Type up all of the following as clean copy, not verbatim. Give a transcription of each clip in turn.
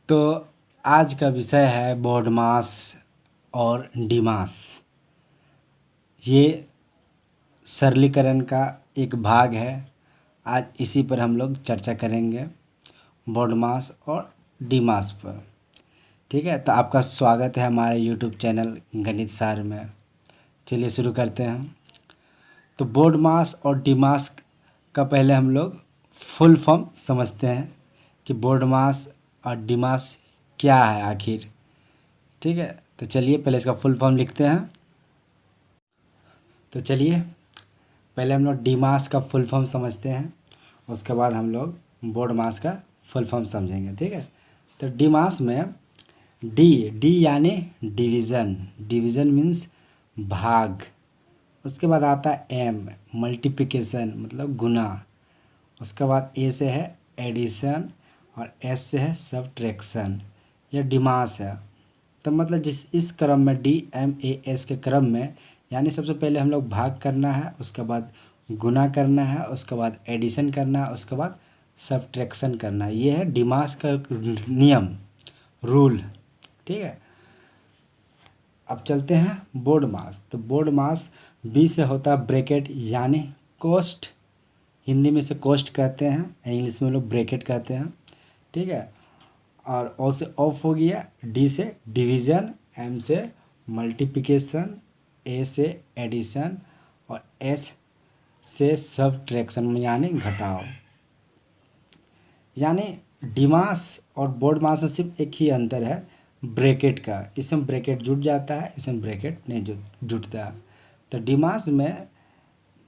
तो आज का विषय है बोर्ड मास और डिमास। ये सरलीकरण का एक भाग है। आज इसी पर हम लोग चर्चा करेंगे, बोर्ड मास और डिमास पर। ठीक है, तो आपका स्वागत है हमारे यूट्यूब चैनल गणित सार में। चलिए शुरू करते हैं। तो बोर्ड मास और डिमास का पहले हम लोग फुल फॉर्म समझते हैं कि बोर्ड मास और डिमास क्या है आखिर। ठीक है, तो चलिए पहले इसका फुल फॉर्म लिखते हैं। तो चलिए पहले हम लोग डिमास का फुल फॉर्म समझते हैं, उसके बाद हम लोग बोर्ड मास का फुल फॉर्म समझेंगे। ठीक है, तो डिमास में डी डी यानी डिवीज़न, डिवीज़न मीन्स भाग। उसके बाद आता है एम, मल्टीप्लिकेशन मतलब गुना। उसके बाद ए से है एडिशन और एस से है सब्ट्रैक्शन। यह डिमास है। तो मतलब इस क्रम में डी एम ए एस के क्रम में, यानी सबसे पहले हम लोग भाग करना है, उसके बाद गुना करना है, उसके बाद एडिशन करना है, उसके बाद सब्ट्रैक्शन करना है। ये है डिमास का नियम, रूल। ठीक है, अब चलते हैं बोर्ड मास। तो बोर्ड मास बी से होता है ब्रैकेट यानी कोस्ट। हिंदी में से कोस्ट कहते हैं, इंग्लिश में लोग ब्रैकेट कहते हैं। ठीक है, और ओ से ऑफ हो गया, डी से डिवीज़न, एम से मल्टीप्लिकेशन, ए से एडिशन और एस से सब्ट्रैक्शन यानी घटाव। यानी डिमास और बोर्ड मास में सिर्फ एक ही अंतर है, ब्रैकेट का। इसमें ब्रैकेट जुट जाता है, इसमें ब्रैकेट नहीं जुटता। तो डिमास में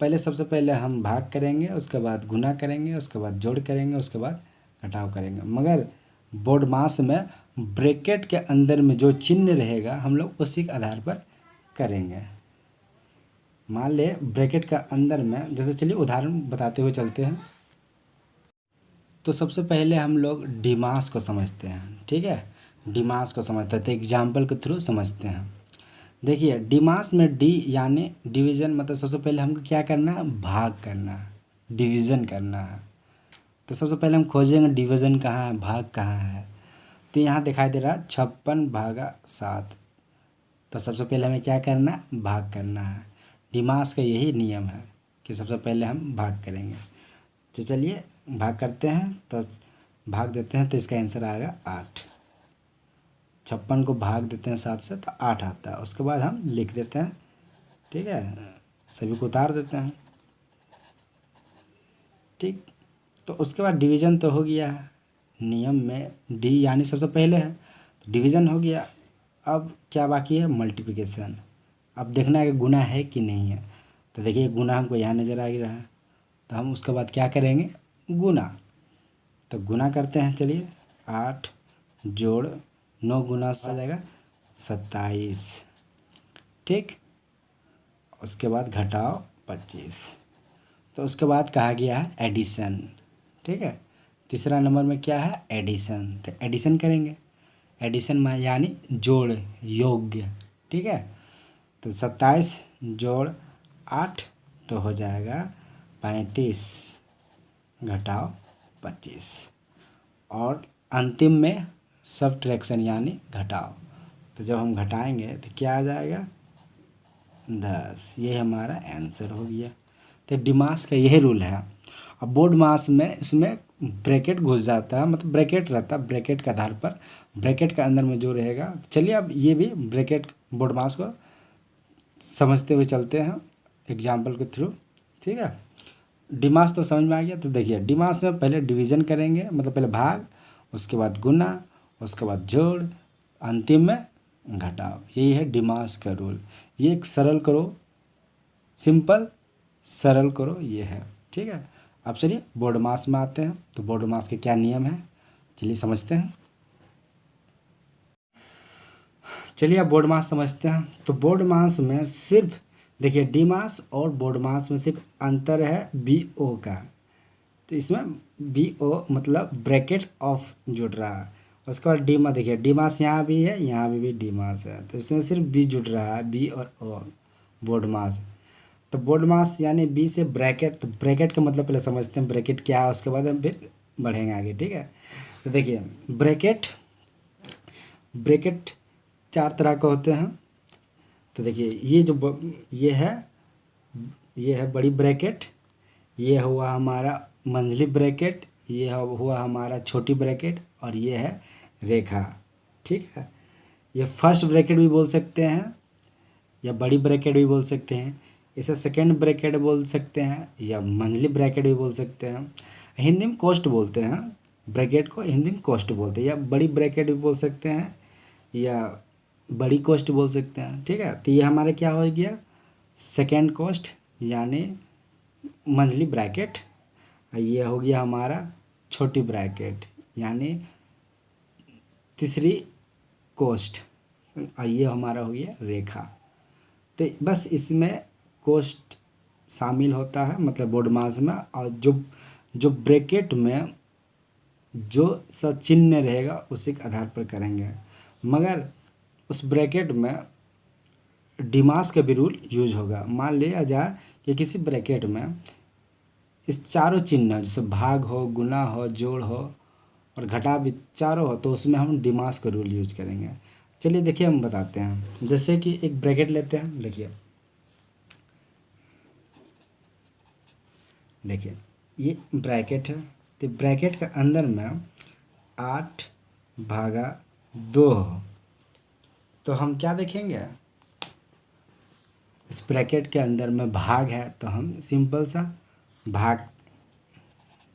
पहले सबसे पहले हम भाग करेंगे, उसके बाद गुना करेंगे, उसके बाद जोड़ करेंगे, उसके बाद घटाव करेंगे। मगर बोर्ड मास में ब्रैकेट के अंदर में जो चिन्ह रहेगा हम लोग उसी के आधार पर करेंगे। मान ले ब्रैकेट का अंदर में, जैसे चलिए उदाहरण बताते हुए चलते हैं। तो सबसे पहले हम लोग डिमास को समझते हैं। ठीक है, डिमास को समझते हैं तो एग्जाम्पल के थ्रू समझते हैं। देखिए डिमास में डी यानी डिवीज़न, मतलब सबसे पहले हमको क्या करना है, भाग करना है, डिवीज़न करना है। तो सबसे पहले हम खोजेंगे डिवीज़न कहाँ है, भाग कहाँ है। तो यहाँ दिखाई दे रहा है 56/7। तो सबसे पहले हमें क्या करना है, भाग करना है। डिमास का यही नियम है कि सबसे पहले हम भाग करेंगे। तो चलिए भाग करते हैं, तो भाग देते हैं तो इसका आंसर आएगा 8। 56 को भाग देते हैं 7 से तो 8 आता है। उसके बाद हम लिख देते हैं। ठीक है, सभी को उतार देते हैं। ठीक, तो उसके बाद डिवीज़न तो हो गया है, नियम में डी यानी सबसे पहले है, तो डिवीज़न हो गया। अब क्या बाकी है, मल्टीप्लिकेशन। अब देखना है कि गुना है कि नहीं है। तो देखिए गुना हमको यहाँ नज़र आ रहा है, तो हम उसके बाद क्या करेंगे, गुना। तो गुना करते हैं, चलिए 8 जोड़ 9 गुना से आ जाएगा 27। ठीक, उसके बाद घटाओ 25। तो उसके बाद कहा गया है एडिशन। ठीक है, तीसरा नंबर में क्या है, एडिशन। तो एडिशन करेंगे, एडिशन में यानी जोड़, योग्य। ठीक है, तो 27 जोड़ 8 तो हो जाएगा 35 घटाओ 25। और अंतिम में सब्ट्रैक्शन यानी घटाव। तो जब हम घटाएंगे तो क्या आ जाएगा, 10। ये हमारा आंसर हो गया। तो डिमास का यही रूल है। अब बोर्ड मास में इसमें ब्रैकेट घुस जाता है, मतलब ब्रैकेट रहता है, ब्रैकेट के आधार पर ब्रैकेट के अंदर में जो रहेगा। चलिए अब ये भी ब्रैकेट बोर्ड मास को समझते हुए चलते हैं एग्जाम्पल के थ्रू। ठीक है, डिमास तो समझ में आ गया। तो देखिए डिमास में पहले डिवीज़न करेंगे, मतलब पहले भाग, उसके बाद गुना, उसके बाद जोड़, अंतिम में घटाव। यही है डिमास का रूल। ये एक सरल करो, सिंपल सरल करो, ये है। ठीक है, अब चलिए बोर्ड मास में आते हैं। तो बोर्ड मास के क्या नियम है, चलिए समझते हैं। चलिए अब बोर्ड मास समझते हैं। तो बोर्ड मास में सिर्फ देखिए डिमास और बोर्ड मास में सिर्फ अंतर है बी ओ का। तो इसमें बी ओ मतलब ब्रैकेट ऑफ जुड़ रहा है। उसके बाद डी मा, देखिए डी मास यहाँ भी है, यहाँ भी डी मास है, तो इसमें सिर्फ बी जुड़ रहा है, बी और ओ, बोर्ड मास। तो बोर्ड मास यानी बी से ब्रैकेट। तो ब्रैकेट का मतलब पहले समझते हैं ब्रैकेट क्या है, उसके बाद हम फिर बढ़ेंगे आगे। ठीक है, तो देखिए ब्रैकेट ब्रैकेट 4 तरह के होते हैं। तो देखिए ये है बड़ी ब्रैकेट, ये हुआ हमारा मंझली ब्रैकेट, ये हुआ हमारा छोटी ब्रैकेट, और ये है रेखा। ठीक है, ये फर्स्ट ब्रैकेट भी बोल सकते हैं या बड़ी ब्रैकेट भी बोल सकते हैं, इसे सेकेंड ब्रैकेट बोल सकते हैं या मंझली ब्रैकेट भी बोल सकते हैं। हिंदी में कोष्ठ बोलते हैं, ब्रैकेट को हिंदी में कोष्ठ बोलते हैं, या बड़ी ब्रैकेट भी बोल सकते हैं या बड़ी कोष्ठ बोल सकते हैं। ठीक है, तो ये हमारे क्या हो गया, सेकेंड कोष्ठ यानी मंझली ब्रैकेट, ये हो गया हमारा छोटी ब्रैकेट यानी तीसरी कोष्ठ, और ये हमारा हो गया रेखा। तो बस इसमें कोष्ठ शामिल होता है, मतलब बोर्ड मास में, और जो ब्रैकेट में जो सा चिन्ह रहेगा उसी के आधार पर करेंगे, मगर उस ब्रैकेट में डिमास का भी रूल यूज होगा। मान लिया जाए कि किसी ब्रैकेट में इस चारों चिन्ह जैसे भाग हो, गुना हो, जोड़ हो और घटाव भी चारों हो, तो उसमें हम डिमास का रूल यूज करेंगे। चलिए देखिए हम बताते हैं। जैसे कि एक ब्रैकेट लेते हैं, देखिए ये ब्रैकेट है, तो ब्रैकेट के अंदर में 8/2 हो, तो हम क्या देखेंगे, इस ब्रैकेट के अंदर में भाग है तो हम सिंपल सा भाग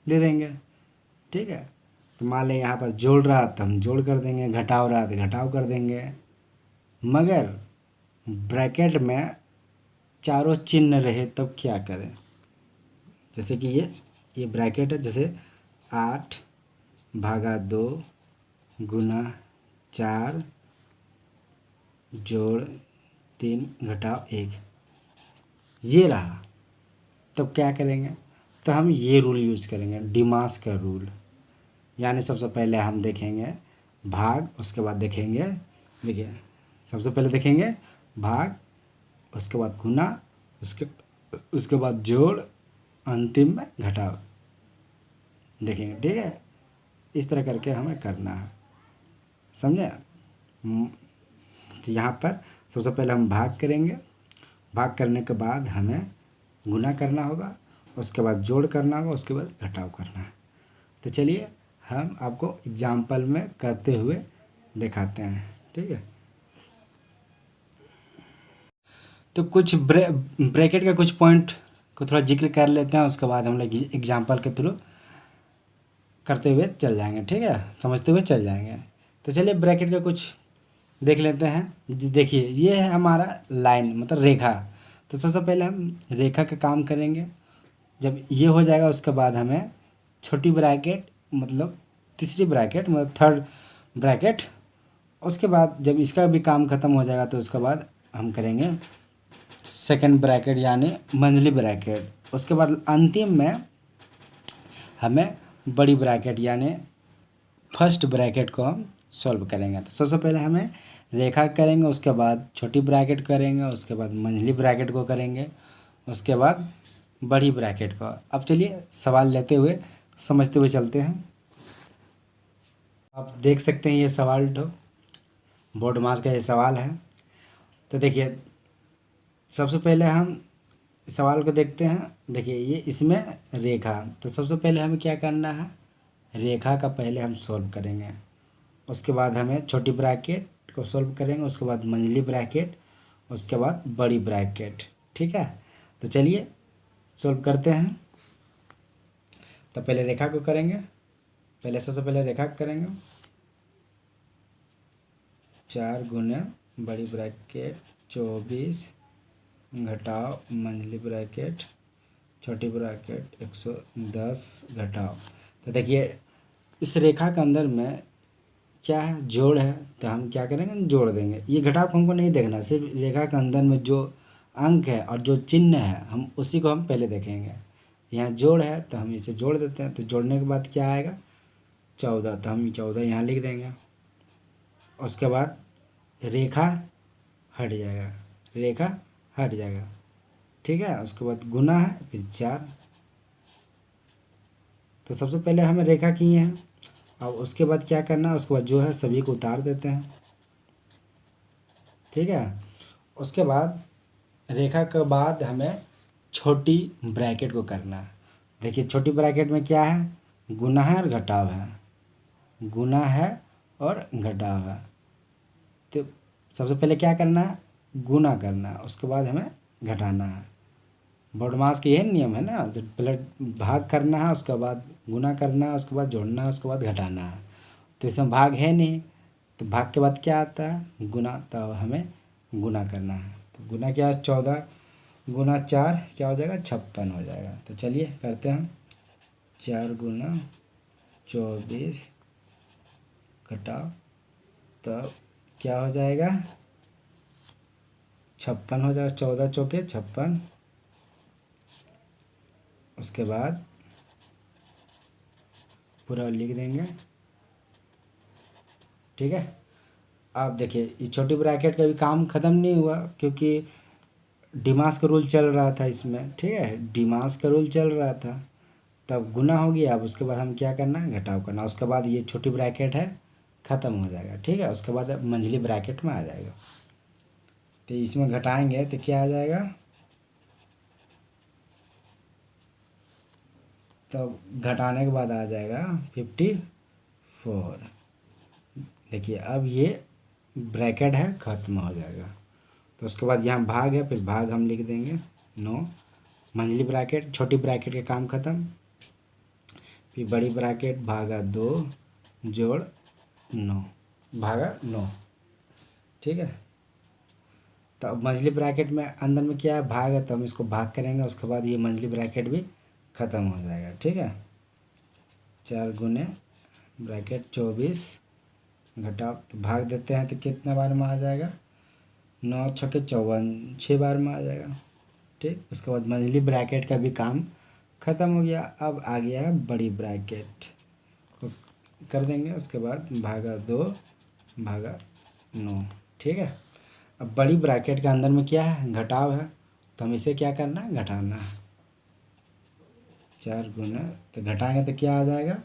दे देंगे। ठीक है, तो मान लें यहाँ पर जोड़ रहा तो हम जोड़ कर देंगे, घटाव रहा तो घटाव कर देंगे। मगर ब्रैकेट में चारों चिन्ह रहे तब क्या करें, जैसे कि ये ब्रैकेट है, जैसे 8/2 गुना 4 जोड़ 3 घटाव 1 ये रहा, तब क्या करेंगे, तो हम ये रूल यूज़ करेंगे, डिमास का रूल। यानी सबसे पहले हम देखेंगे भाग, उसके बाद देखेंगे, देखिए सबसे पहले देखेंगे भाग, उसके बाद गुना, उसके बाद जोड़, अंतिम में घटाव देखेंगे। ठीक है, इस तरह करके हमें करना है, समझे। तो यहाँ पर सबसे पहले हम भाग करेंगे, भाग करने के बाद हमें गुना करना होगा, उसके बाद जोड़ करना होगा, उसके बाद घटाव करना है। तो चलिए हम आपको एग्जाम्पल में करते हुए दिखाते हैं। ठीक है, तो कुछ ब्रैकेट का कुछ पॉइंट को थोड़ा जिक्र कर लेते हैं, उसके बाद हम लोग एग्जाम्पल के थ्रू करते हुए चल जाएंगे। ठीक है, समझते हुए चल जाएंगे। तो चलिए ब्रैकेट का कुछ देख लेते हैं। देखिए ये है हमारा लाइन, मतलब रेखा। तो सबसे पहले हम रेखा का काम करेंगे। जब ये हो जाएगा उसके बाद हमें छोटी ब्रैकेट मतलब तीसरी ब्रैकेट मतलब थर्ड ब्रैकेट, उसके बाद जब इसका भी काम ख़त्म हो जाएगा तो उसके बाद हम करेंगे सेकंड ब्रैकेट यानी मंझली ब्रैकेट। उसके बाद अंतिम में हमें बड़ी ब्रैकेट यानी फर्स्ट ब्रैकेट को हम सॉल्व करेंगे। तो सबसे पहले हमें रेखा करेंगे, उसके बाद छोटी ब्रैकेट करेंगे, उसके बाद मंझली ब्रैकेट को करेंगे, उसके बाद बड़ी ब्रैकेट को। अब चलिए सवाल लेते हुए समझते हुए चलते हैं। आप देख सकते हैं ये सवाल बोर्ड मास का ये सवाल है। तो देखिए सबसे पहले हम सवाल को देखते हैं। देखिए ये इसमें रेखा, तो सबसे पहले हमें क्या करना है, रेखा का पहले हम सॉल्व करेंगे, उसके बाद हमें छोटी ब्रैकेट को सॉल्व करेंगे, उसके बाद मंझली ब्रैकेट, उसके बाद बड़ी ब्रैकेट। ठीक है, तो चलिए सॉल्व करते हैं। तो पहले रेखा को करेंगे, सबसे पहले रेखा करेंगे 4 गुना बड़ी ब्रैकेट 24 घटाव मंझली ब्रैकेट छोटी ब्रैकेट 110 घटाव। तो देखिए इस रेखा के अंदर में क्या है, जोड़ है, तो हम क्या करेंगे, जोड़ देंगे। ये घटाव को हमको नहीं देखना, सिर्फ रेखा के अंदर में जो अंक है और जो चिन्ह है हम उसी को हम पहले देखेंगे। यहाँ जोड़ है तो हम इसे जोड़ देते हैं, तो जोड़ने के बाद क्या आएगा 14, तो हम 14 यहाँ लिख देंगे। उसके बाद रेखा हट जाएगा, रेखा हट जाएगा। ठीक है, उसके बाद गुना है फिर 4। तो सबसे पहले हमें रेखा किए हैं, अब उसके बाद क्या करना है, उसके बाद जो है सभी को उतार देते हैं। ठीक है। उसके बाद रेखा के बाद हमें छोटी ब्रैकेट को करना है। देखिए छोटी ब्रैकेट में क्या है, गुना है और घटाव है, गुना है और घटाव है। तो सबसे पहले क्या करना है, गुना करना है, उसके बाद हमें घटाना है। बॉडमास के यही नियम है ना, तो पहले भाग करना है, उसके बाद गुना करना है, उसके बाद जोड़ना है, उसके बाद घटाना है। तो इसमें भाग है नहीं, तो भाग के बाद क्या आता है, गुना, तो हमें गुना करना है। तो गुना क्या है, 14 गुना 4 क्या हो जाएगा, 56 हो जाएगा। तो चलिए करते हैं, 4 गुना 24 घटाओ, तो क्या हो जाएगा, 56 हो जाएगा, 14 चौके 56। उसके बाद पूरा लिख देंगे, ठीक है। अब देखिए ये छोटी ब्रैकेट का भी काम ख़त्म नहीं हुआ, क्योंकि डिमास का रूल चल रहा था इसमें, ठीक है, डिमास का रूल चल रहा था। तब गुना हो गया, अब उसके बाद हम क्या करना है, घटाव करना। उसके बाद ये छोटी ब्रैकेट है ख़त्म हो जाएगा, ठीक है। उसके बाद अब मंझली ब्रैकेट में आ जाएगा। तो इसमें घटाएंगे तो क्या आ जाएगा, तो घटाने के बाद आ जाएगा 54। देखिए अब ये ब्रैकेट है ख़त्म हो जाएगा। तो उसके बाद यहाँ भाग है, फिर भाग हम लिख देंगे 9, मंझली ब्रैकेट छोटी ब्रैकेट के काम ख़त्म। फिर बड़ी ब्रैकेट भागा 2 जोड़ 9 भागा 9, ठीक है। तो अब मंझली ब्रैकेट में अंदर में क्या है, भाग है, तो हम इसको भाग करेंगे, उसके बाद ये मंझली ब्रैकेट भी ख़त्म हो जाएगा, ठीक है। 4 गुने ब्रैकेट 24 घटाओ, तो भाग देते हैं तो कितने बार में आ जाएगा, 9 छक्के 54, 6 बार में आ जाएगा, ठीक। उसके बाद मंझली ब्रैकेट का भी काम ख़त्म हो गया। अब आ गया है बड़ी ब्रैकेट को कर देंगे, उसके बाद भागा 2 भागा 9, ठीक है। अब बड़ी ब्रैकेट के अंदर में क्या है, घटाव है, तो हम इसे क्या करना है, घटाना है। 4 गुना, तो घटाएंगे तो क्या आ जाएगा,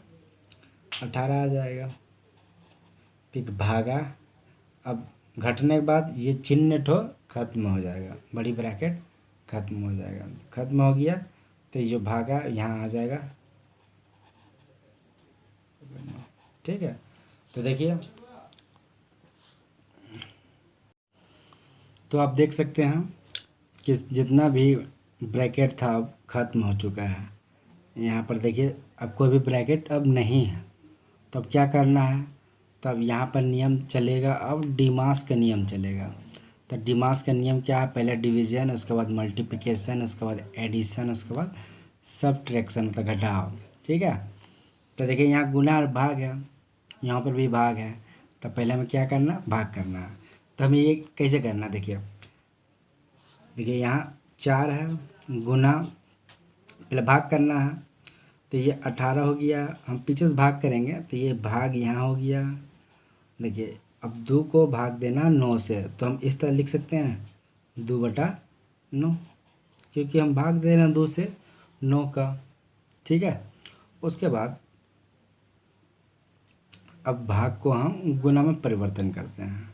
18 आ जाएगा। फिर भागा, अब घटने के बाद ये चिन्ह ठो खत्म हो जाएगा, बड़ी ब्रैकेट खत्म हो जाएगा। खत्म हो गया तो ये जो भागा यहाँ आ जाएगा, ठीक है। तो देखिए, तो आप देख सकते हैं कि जितना भी ब्रैकेट था अब ख़त्म हो चुका है। यहाँ पर देखिए अब कोई भी ब्रैकेट अब नहीं है। तब क्या करना है, तब यहाँ पर नियम चलेगा, अब डिमास का नियम चलेगा। तो डिमास का नियम क्या है, पहले डिवीज़न, उसके बाद मल्टीप्लिकेशन, उसके बाद एडिशन, उसके बाद सबट्रैक्शन मतलब घटाव, ठीक है। तो देखिए यहाँ गुना और भाग है, यहाँ पर भी भाग है, तो पहले हमें क्या करना, भाग करना है। तो हमें ये कैसे करना, देखिए देखिए यहाँ 4 है, गुना पहले भाग करना है, तो ये 18 हो गया। हम पीछे से भाग करेंगे तो ये भाग यहाँ हो गया। देखिए अब 2 को भाग देना 9 से, तो हम इस तरह लिख सकते हैं 2/9, क्योंकि हम भाग दे रहे हैं 2 से 9 का, ठीक है। उसके बाद अब भाग को हम गुना में परिवर्तन करते हैं।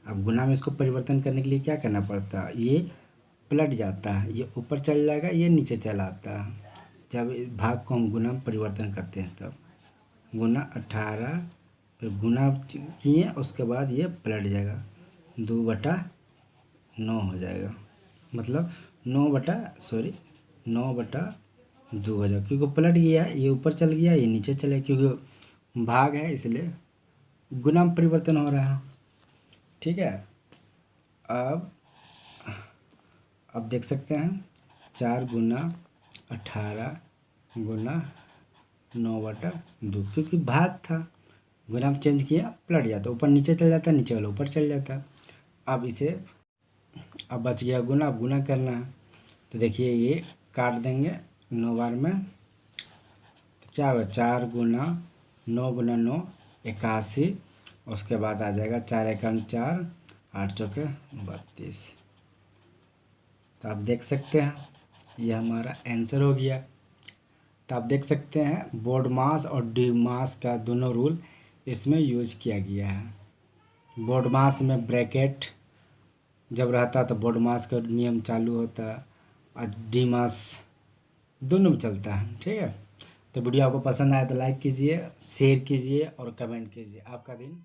अब गुना में इसको परिवर्तन करने के लिए क्या करना पड़ता है, ये पलट जाता है, ये ऊपर चल जाएगा, ये नीचे चला आता है। जब भाग को हम गुना में परिवर्तन करते हैं तब गुना 18, फिर गुना किए, उसके बाद ये पलट जाएगा, 2/9 हो जाएगा, मतलब 9/2 हो जाएगा, क्योंकि पलट गया, ये ऊपर चल गया, ये नीचे चले, क्योंकि भाग है इसलिए गुना में परिवर्तन हो रहा है, ठीक है। अब देख सकते हैं 4 गुना 18 गुना 9/2, क्योंकि भाग था, गुना में चेंज किया पलट जाता, ऊपर नीचे चल जाता, नीचे वाला ऊपर चल जाता। अब इसे, अब बच गया गुना, अब गुना करना है। तो देखिए ये काट देंगे 9 बार में, तो क्या होगा, 4 गुना 9 गुना 9 81, उसके बाद आ जाएगा 4 एकम 4, 8 चौके 32। तो आप देख सकते हैं ये हमारा आंसर हो गया। तो आप देख सकते हैं बोर्ड मास और डी मास का दोनों रूल इसमें यूज किया गया है। बोर्ड मास में ब्रैकेट जब रहता तो बोड मास का नियम चालू होता और डी मास दोनों में चलता है। ठीक है, तो वीडियो आपको पसंद आया तो लाइक कीजिए, शेयर कीजिए और कमेंट कीजिए। आपका दिन